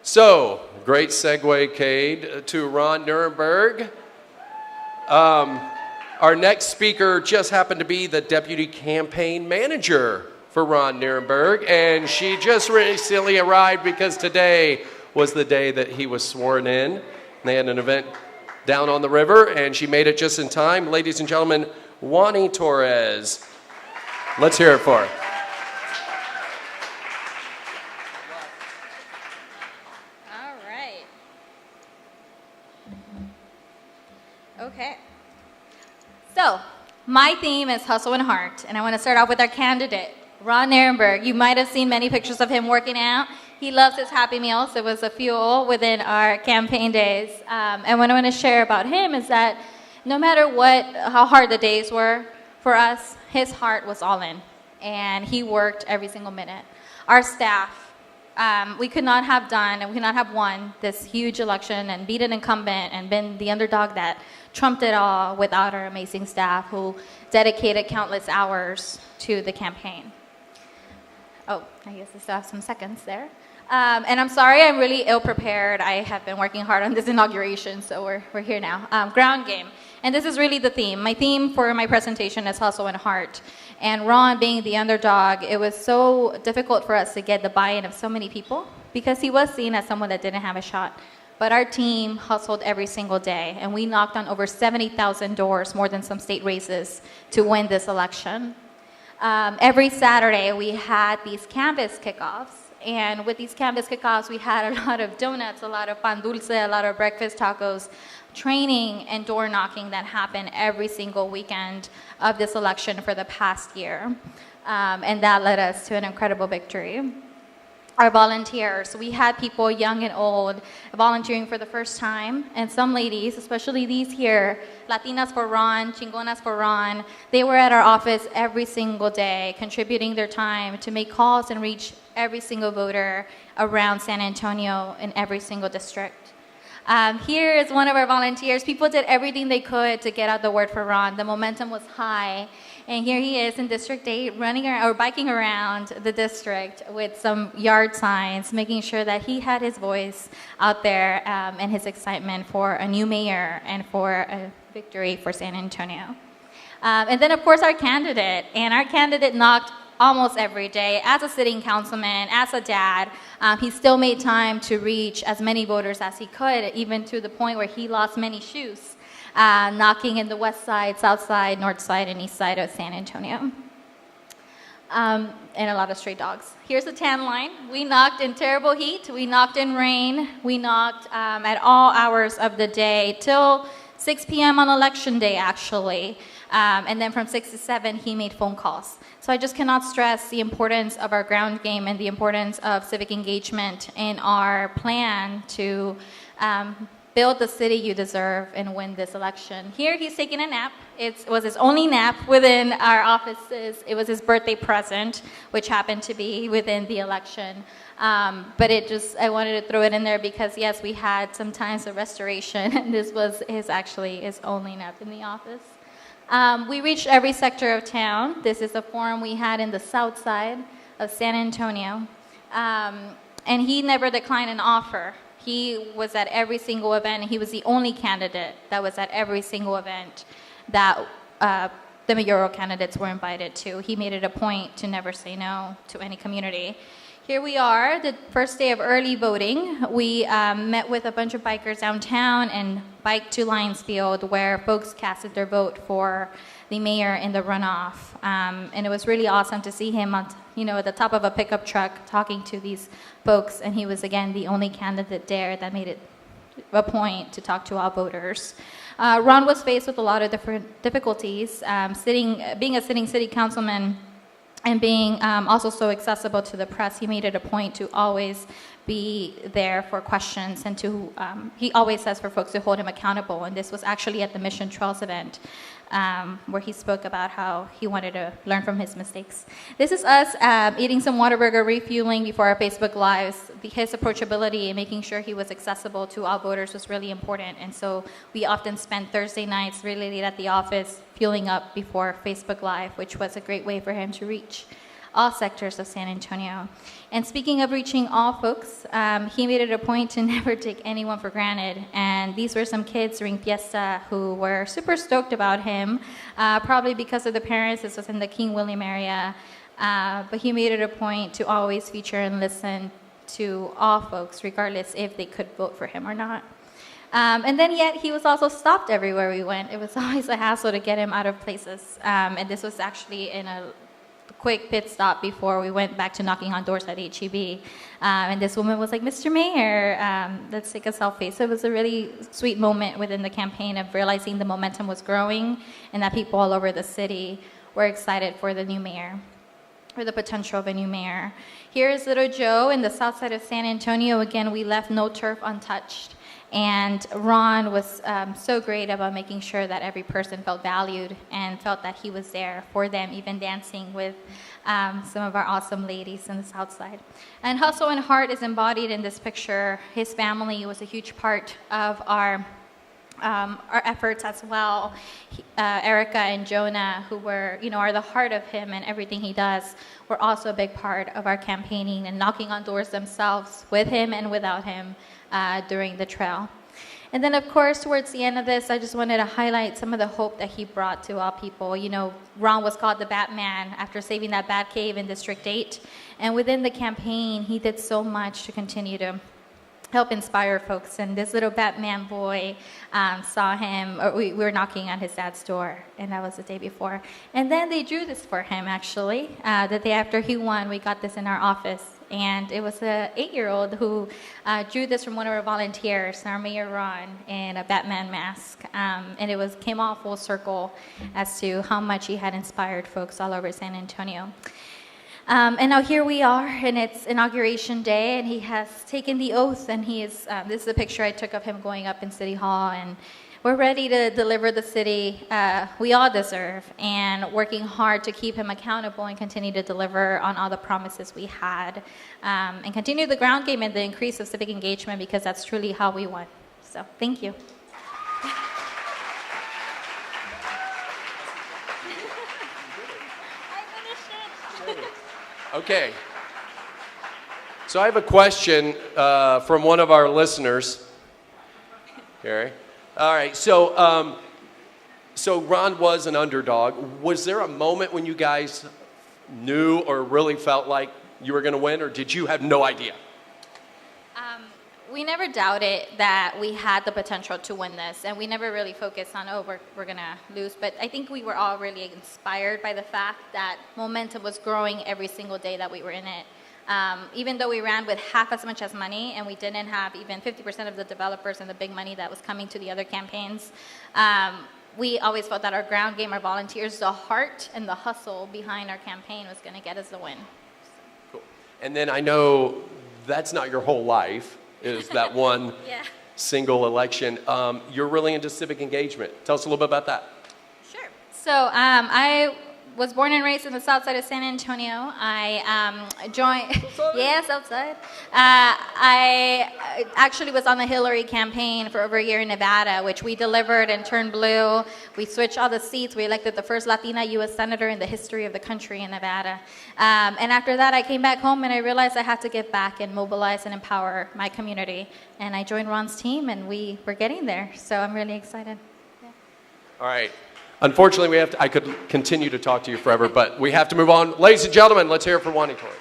So, great segue, Cade, to Ron Nierenberg. Our next speaker just happened to be the deputy campaign manager for Ron Nierenberg, and she just recently arrived because today was the day that he was sworn in. They had an event down on the river, and she made it just in time. Ladies and gentlemen, Juany Torres. Let's hear it for her. All right. Okay. So, my theme is hustle and heart, and I want to start off with our candidate, Ron Arenberg. You might have seen many pictures of him working out. He loves his Happy Meals. It was a fuel within our campaign days. And what I want to share about him is that no matter how hard the days were for us, his heart was all in, and he worked every single minute. Our staff, we could not have done, and we could not have won this huge election and beat an incumbent and been the underdog that trumped it all without our amazing staff who dedicated countless hours to the campaign. Oh, I guess I still have some seconds there. And I'm sorry, I'm really ill-prepared. I have been working hard on this inauguration, so we're here now. Ground game. And this is really the theme. My theme for my presentation is hustle and heart. And Ron being the underdog, it was so difficult for us to get the buy-in of so many people because he was seen as someone that didn't have a shot. But our team hustled every single day, and we knocked on over 70,000 doors, more than some state races, to win this election. Every Saturday, we had these canvas kickoffs. And with these canvas kickoffs, we had a lot of donuts, a lot of pan dulce, a lot of breakfast tacos, training and door knocking that happened every single weekend of this election for the past year. And that led us to an incredible victory. Our volunteers, we had people young and old volunteering for the first time, and some ladies, especially these here, Latinas for Ron, Chingonas for Ron, they were at our office every single day, contributing their time to make calls and reach every single voter around San Antonio in every single district. Here is one of our volunteers. People did everything they could to get out the word for Ron. The momentum was high. And here he is in District 8 running or biking around the district with some yard signs, making sure that he had his voice out there and his excitement for a new mayor and for a victory for San Antonio. And then, of course, our candidate. And our candidate knocked almost every day. As a sitting councilman, as a dad, he still made time to reach as many voters as he could, even to the point where he lost many shoes. Knocking in the west side, south side, north side, and east side of San Antonio. And a lot of stray dogs. Here's the tan line. We knocked in terrible heat. We knocked in rain. We knocked at all hours of the day till 6 p.m. on election day, actually. And then from 6 to 7, he made phone calls. So I just cannot stress the importance of our ground game and the importance of civic engagement in our plan to build the city you deserve and win this election. Here he's taking a nap. It was his only nap within our offices. It was his birthday present, which happened to be within the election. But I wanted to throw it in there because, yes, we had some times of restoration, and this was his only nap in the office. We reached every sector of town. This is a forum we had in the south side of San Antonio. And he never declined an offer. He was at every single event, and he was the only candidate that was at every single event that the mayoral candidates were invited to. He made it a point to never say no to any community. Here we are, the first day of early voting. We met with a bunch of bikers downtown and biked to Lions Field, where folks casted their vote for the mayor in the runoff. And it was really awesome to see him at the top of a pickup truck talking to these folks. And he was, again, the only candidate there that made it a point to talk to all voters. Ron was faced with a lot of different difficulties. Being a sitting city councilman and being also so accessible to the press, he made it a point to always be there for questions and he always says for folks to hold him accountable. And this was actually at the Mission Trails event where he spoke about how he wanted to learn from his mistakes. This is us eating some Whataburger, refueling before our Facebook Lives. His approachability and making sure he was accessible to all voters was really important. And so we often spent Thursday nights really late at the office fueling up before Facebook Live, which was a great way for him to reach all sectors of San Antonio. And speaking of reaching all folks, he made it a point to never take anyone for granted. And these were some kids during Fiesta who were super stoked about him, probably because of the parents. This was in the King William area. But he made it a point to always feature and listen to all folks, regardless if they could vote for him or not. And then yet he was also stopped everywhere we went. It was always a hassle to get him out of places. And this was actually in a quick pit stop before we went back to knocking on doors at HEB. And this woman was like, Mr. Mayor, let's take a selfie. So it was a really sweet moment within the campaign of realizing the momentum was growing and that people all over the city were excited for the new mayor, or the potential of a new mayor. Here is little Joe in the south side of San Antonio. Again, we left no turf untouched. And Ron was so great about making sure that every person felt valued and felt that he was there for them, even dancing with some of our awesome ladies in the south side. And hustle and heart is embodied in this picture. His family was a huge part of our efforts as well. Erica and Jonah, who were, are the heart of him and everything he does, were also a big part of our campaigning and knocking on doors themselves with him and without him during the trail. And then, of course, towards the end of this, I just wanted to highlight some of the hope that he brought to all people. Ron was called the Batman after saving that bat cave in District 8. And within the campaign, he did so much to continue to help inspire folks. And this little Batman boy saw him, or we were knocking on his dad's door, and that was the day before. And then they drew this for him, actually. The day after he won, we got this in our office. And it was an 8-year-old who drew this from one of our volunteers, our Mayor Ron, in a Batman mask. And it came all full circle as to how much he had inspired folks all over San Antonio. And now here we are, and it's Inauguration Day, and he has taken the oath, and he is, this is a picture I took of him going up in City Hall, and we're ready to deliver the city we all deserve, and working hard to keep him accountable and continue to deliver on all the promises we had, and continue the ground game and the increase of civic engagement, because that's truly how we won. So, thank you. Okay. So I have a question from one of our listeners. Gary. All right. So Ron was an underdog. Was there a moment when you guys knew or really felt like you were going to win, or did you have no idea? We never doubted that we had the potential to win this, and we never really focused on, we're going to lose. But I think we were all really inspired by the fact that momentum was growing every single day that we were in it. Even though we ran with half as much as money, and we didn't have even 50% of the developers and the big money that was coming to the other campaigns, we always felt that our ground game, our volunteers, the heart and the hustle behind our campaign was going to get us the win. Cool. And then I know that's not your whole life. Is that one single election. You're really into civic engagement. Tell us a little bit about that. Sure. So I was born and raised in the south side of San Antonio. I joined, outside. I actually was on the Hillary campaign for over a year in Nevada, which we delivered and turned blue. We switched all the seats. We elected the first Latina U.S. Senator in the history of the country in Nevada. And after that, I came back home and I realized I had to get back and mobilize and empower my community. And I joined Ron's team, and we were getting there. So I'm really excited. Yeah. All right. Unfortunately, I could continue to talk to you forever, but we have to move on. Ladies and gentlemen, let's hear it for Juany Torres.